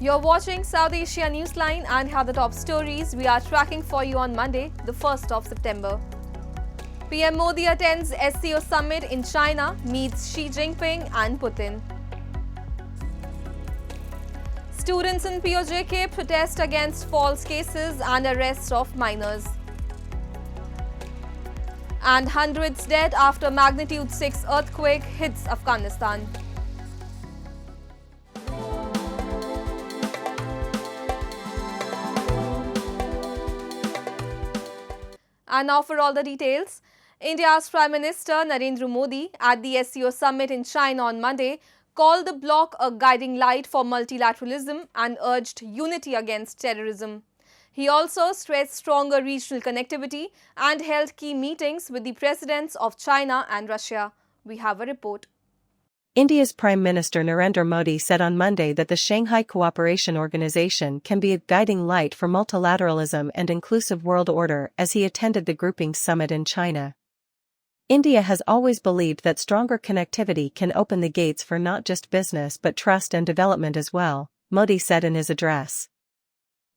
You're watching South Asia Newsline and here are the top stories we are tracking for you on Monday, the 1st of September. PM Modi attends SCO summit in China, meets Xi Jinping and Putin. Students in POJK protest against false cases and arrest of minors. And hundreds dead after magnitude 6 earthquake hits Afghanistan. And now for all the details. India's Prime Minister Narendra Modi at the SCO summit in China on Monday called the bloc a guiding light for multilateralism and urged unity against terrorism. He also stressed stronger regional connectivity and held key meetings with the presidents of China and Russia. We have a report. India's Prime Minister Narendra Modi said on Monday that the Shanghai Cooperation Organization can be a guiding light for multilateralism and inclusive world order as he attended the grouping's summit in China. India has always believed that stronger connectivity can open the gates for not just business but trust and development as well, Modi said in his address.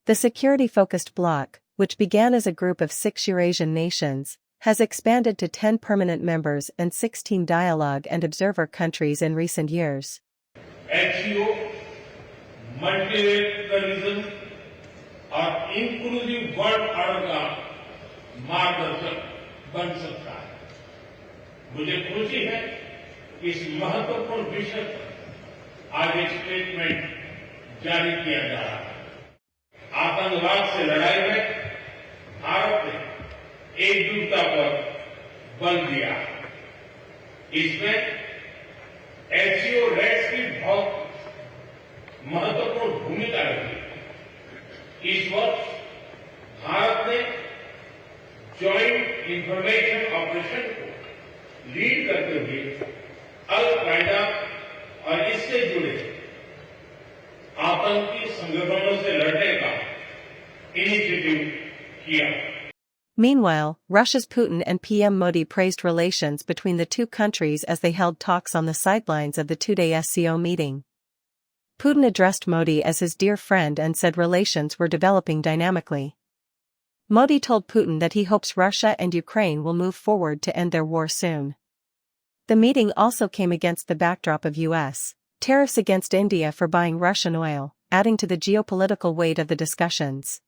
The security-focused bloc, which began as a group of 6 Eurasian nations, has expanded to 10 permanent members and 16 dialogue and observer countries in recent years. SCO, multilateralism और inclusive world order का मार्गदर्शक बन सकता है। मुझे खुशी है कि इस महत्वपूर्ण विषय पर आज एक स्टेटमेंट जारी किया जा रहा है। आतंकवाद से लड़ाई में भारत ने एकजुटता पर बल दिया। इसमें एससीओ रेट्स की बहुत महत्वपूर्ण भूमिका रही। इस वर्ष भारत ने जॉइंट इंफॉर्मेशन ऑपरेशन को लीड करते हुए अल कायदा और इससे जुड़े आतंकी संगठनों से लड़ने का इनिशिएटिव किया। Meanwhile, Russia's Putin and PM Modi praised relations between the two countries as they held talks on the sidelines of the two-day SCO meeting. Putin addressed Modi as his dear friend and said relations were developing dynamically. Modi told Putin that he hopes Russia and Ukraine will move forward to end their war soon. The meeting also came against the backdrop of U.S. tariffs against India for buying Russian oil, adding to the geopolitical weight of the discussions.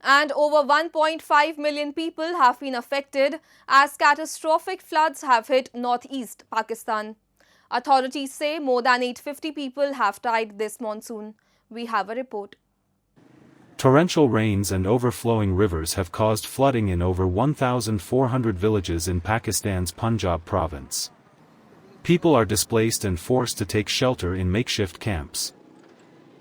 And over 1.5 million people have been affected as catastrophic floods have hit northeast Pakistan. Authorities say more than 850 people have died this monsoon. We have a report. Torrential rains and overflowing rivers have caused flooding in over 1,400 villages in Pakistan's Punjab province. People are displaced and forced to take shelter in makeshift camps.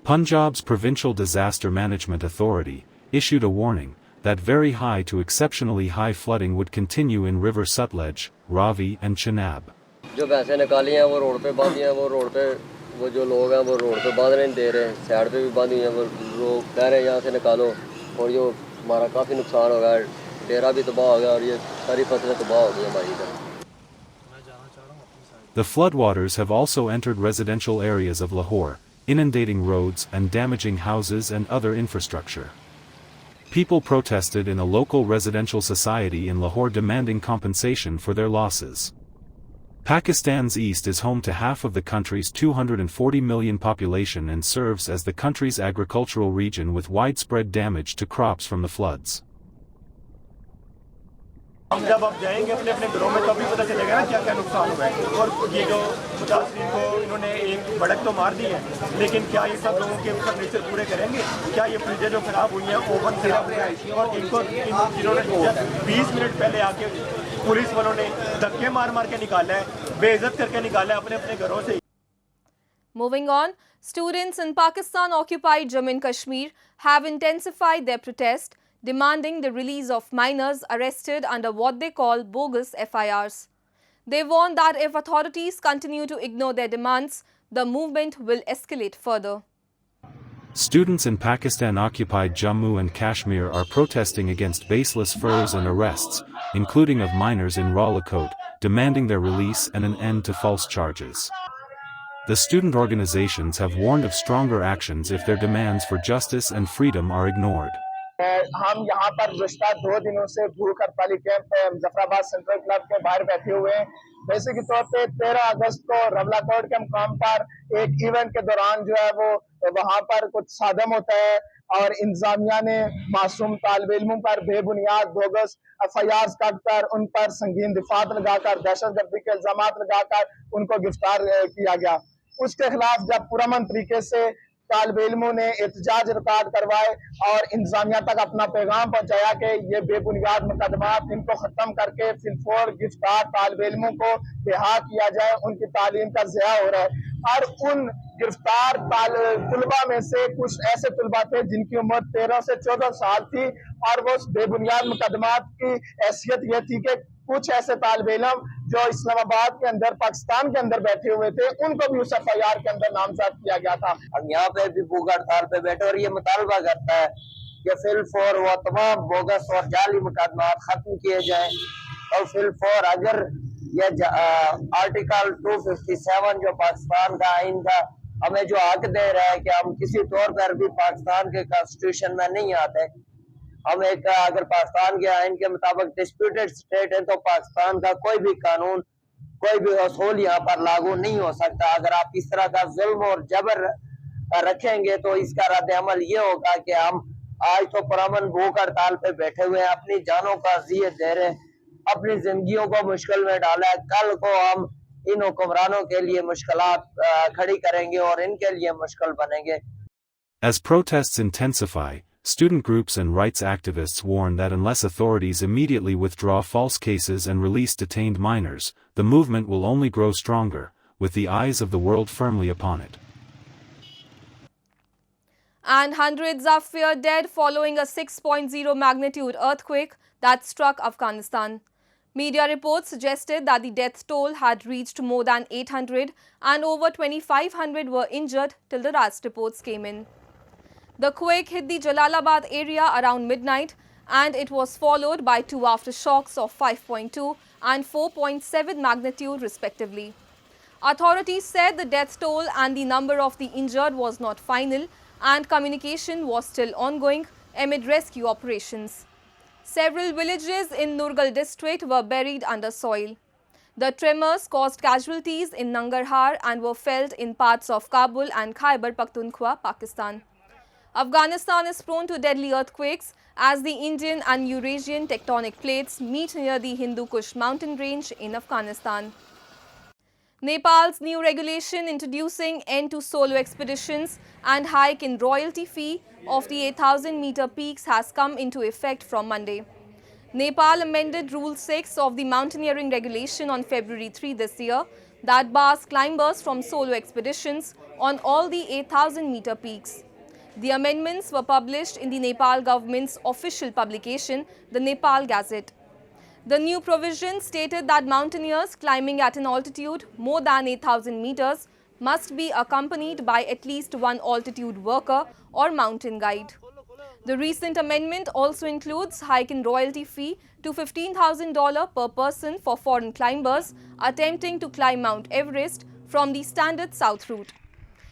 Punjab's Provincial Disaster Management Authority issued a warning that very high to exceptionally high flooding would continue in River Sutlej, Ravi and Chenab. जो भैंसें निकाली हैं वो road पे बांधी हैं वो road पे वो जो लोग हैं वो रोड पे बांध नहीं दे रहे हैं साइड पे भी बांधी हैं वो लोग कह रहे हैं यहाँ से निकालो और ये हमारा काफ़ी नुकसान हो गया डेरा भी तबाह हो गया और ये सारी फसलें तबाह हो गई हमारी इधर. The floodwaters have also entered residential areas of Lahore, inundating roads and damaging houses and other infrastructure. People protested in a local residential society in Lahore demanding compensation for their losses. Pakistan's east is home to half of the country's 240 million population and serves as the country's agricultural region with widespread damage to crops from the floods. हम जब अब जाएंगे अपने अपने घरों में तभी पता चलेगा ना क्या क्या नुकसान हुआ है और ये जो 50 दिन को इन्होंने एक बड़क तो मार दी है लेकिन क्या ये सब लोगों के फर्नीचर पूरे करेंगे क्या ये फ्रिजें जो खराब हुई हैं ओवन खराब हुआ है और इनको जिन्होंने 20 मिनट पहले आके पुलिस वालों ने धक्के मार मार के निकाला है बेइज्जत करके निकाला है अपने अपने घरों से. Moving on, students in Pakistan-occupied Jammu and Kashmir have intensified their protest, demanding the release of minors arrested under what they call bogus FIRs. They warn that if authorities continue to ignore their demands, the movement will escalate further. Students in Pakistan-occupied Jammu and Kashmir are protesting against baseless furs and arrests, including of minors in Rawalakot, demanding their release and an end to false charges. The student organizations have warned of stronger actions if their demands for justice and freedom are ignored. हम यहाँ पर गुज़श्ता 2 दिनों से भूख हड़ताली camp पे Muzaffarabad central club के बाहर बैठे हुए हैं। बेसिक तौर पे 13 अगस्त को रमला कोर्ट के मुकाम पर एक इवेंट के दौरान जो है वो वहाँ पर कुछ सादम होता है और इंतजामिया ने मासूम तालिब इल्मों पर बेबुनियाद बोगस FIR कर उन पर संगीन दिफात लगाकर दहशतगर्दी के इल्जाम लगाकर उनको गिरफ्तार किया गया। उसके खिलाफ जब पुरअमन तरीके से तालिब इल्मों ने एहतजाज रिकॉर्ड करवाए और इंतजामिया तक अपना पैगाम पहुंचाया कि ये बेबुनियाद मुकदमात इनको खत्म करके फिलफोर गिरफ्तार तालिब इल्मों को रिहा किया जाए, उनकी तालीम का ज़िया हो रहा है। और उन गिरफ्तार तलबा में से कुछ ऐसे तलबा थे जिनकी उम्र 13 से 14 साल थी और वो बेबुनियाद मुकदमात की हैसियत ये थी कि कुछ ऐसे तालिब इल्म जो इस्लामाबाद के अंदर पाकिस्तान के अंदर बैठे हुए थे उनको भी उस FIR के अंदर नामजद किया गया था। हम यहाँ पे भी भूख हड़ताल पे बैठे और ये मुतालबा करता है कि फिलफोर वो तमाम बोगस और जाली मुकदमात खत्म किए जाएं और फिलफोर अगर ये आर्टिकल 257 जो पाकिस्तान का आइन का हमें जो हक दे रहा है कि हम किसी तौर पर भी पाकिस्तान के कॉन्स्टिट्यूशन में नहीं आते, हम एक अगर पाकिस्तान के आइन के मुताबिक डिस्प्यूटेड स्टेट है तो पाकिस्तान का कोई भी कानून कोई भी असूल यहाँ पर लागू नहीं हो सकता। अगर आप इस तरह का जुल्म और जबर रखेंगे तो इसका रद्द अमल ये होगा कि हम आज तो पुरअमन भूख हड़ताल पे बैठे हुए हैं, अपनी जानों का अज़ियत दे रहे हैं, अपनी जिंदगियों को मुश्किल में डाला है। कल को हम इन हुक्मरानों के लिए मुश्किलात खड़ी करेंगे और इनके लिए मुश्किल बनेंगे। As protests intensify, student groups and rights activists warn that unless authorities immediately withdraw false cases and release detained minors, the movement will only grow stronger, with the eyes of the world firmly upon it. And hundreds are feared dead following a 6.0 magnitude earthquake that struck Afghanistan. Media reports suggested that the death toll had reached more than 800 and over 2,500 were injured till the last reports came in. The quake hit the Jalalabad area around midnight and it was followed by 2 aftershocks of 5.2 and 4.7 magnitude respectively. Authorities said the death toll and the number of the injured was not final and communication was still ongoing amid rescue operations. Several villages in Nurgal district were buried under soil. The tremors caused casualties in Nangarhar and were felt in parts of Kabul and Khyber Pakhtunkhwa, Pakistan. Afghanistan is prone to deadly earthquakes as the Indian and Eurasian tectonic plates meet near the Hindu Kush mountain range in Afghanistan. Nepal's new regulation introducing end to solo expeditions and hike in royalty fee of the 8,000-meter peaks has come into effect from Monday. Nepal amended Rule 6 of the mountaineering regulation on February 3 this year that bars climbers from solo expeditions on all the 8,000-meter peaks. The amendments were published in the Nepal government's official publication, the Nepal Gazette. The new provision stated that mountaineers climbing at an altitude more than 8,000 meters must be accompanied by at least one altitude worker or mountain guide. The recent amendment also includes hike in royalty fee to $15,000 per person for foreign climbers attempting to climb Mount Everest from the standard south route.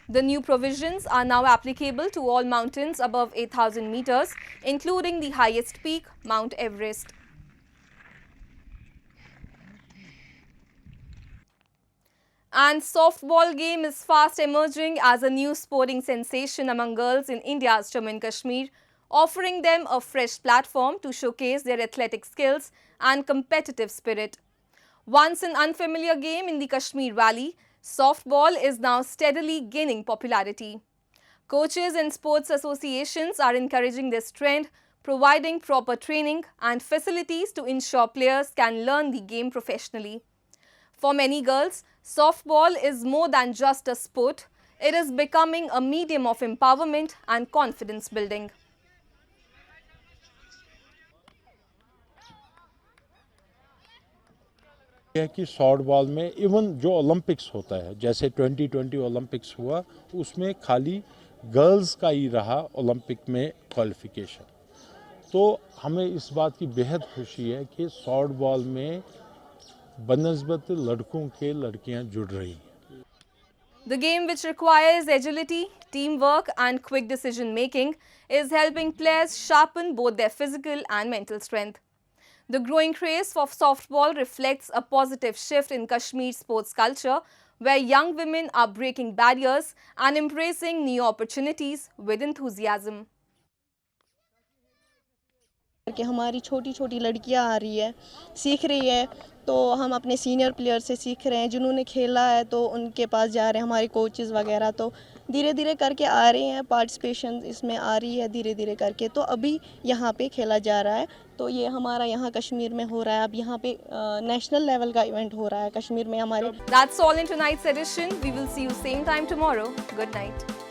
The new provisions are now applicable to all mountains above 8,000 meters, including the highest peak, Mount Everest. And softball game is fast emerging as a new sporting sensation among girls in India's Jammu and Kashmir, offering them a fresh platform to showcase their athletic skills and competitive spirit. Once an unfamiliar game in the Kashmir Valley, softball is now steadily gaining popularity. Coaches and sports associations are encouraging this trend, providing proper training and facilities to ensure players can learn the game professionally. For many girls, softball is more than just a sport. It is becoming a medium of empowerment and confidence building. है कि soft ball में even जो Olympics होता है जैसे 2020 Olympics हुआ उसमें खाली गर्ल्स का ही रहा ओलंपिक में क्वालिफिकेशन, तो हमें इस बात की बेहद खुशी है कि सॉफ्ट बॉल में बनस्बत लड़कों के लड़कियां जुड़ रही हैं। The game, which requires agility, teamwork and quick decision making, is helping players sharpen both their physical and mental strength. The growing craze for softball reflects a positive shift in Kashmir's sports culture, where young women are breaking barriers and embracing new opportunities with enthusiasm. कि हमारी छोटी छोटी लड़कियां आ रही है, सीख रही है, तो हम अपने सीनियर प्लेयर से सीख रहे हैं, जिन्होंने खेला है तो उनके पास जा रहे हैं, हमारे कोचेस वगैरह, तो धीरे धीरे करके आ रहे हैं, पार्टिसिपेशन इसमें आ रही है धीरे धीरे करके, तो अभी यहाँ पे खेला जा रहा है, तो ये हमारा यहाँ कश्मीर में हो रहा है, अब यहाँ पे नेशनल लेवल का इवेंट हो रहा है कश्मीर में हमारे. That's all in tonight's edition. We will see you same time tomorrow. Good night.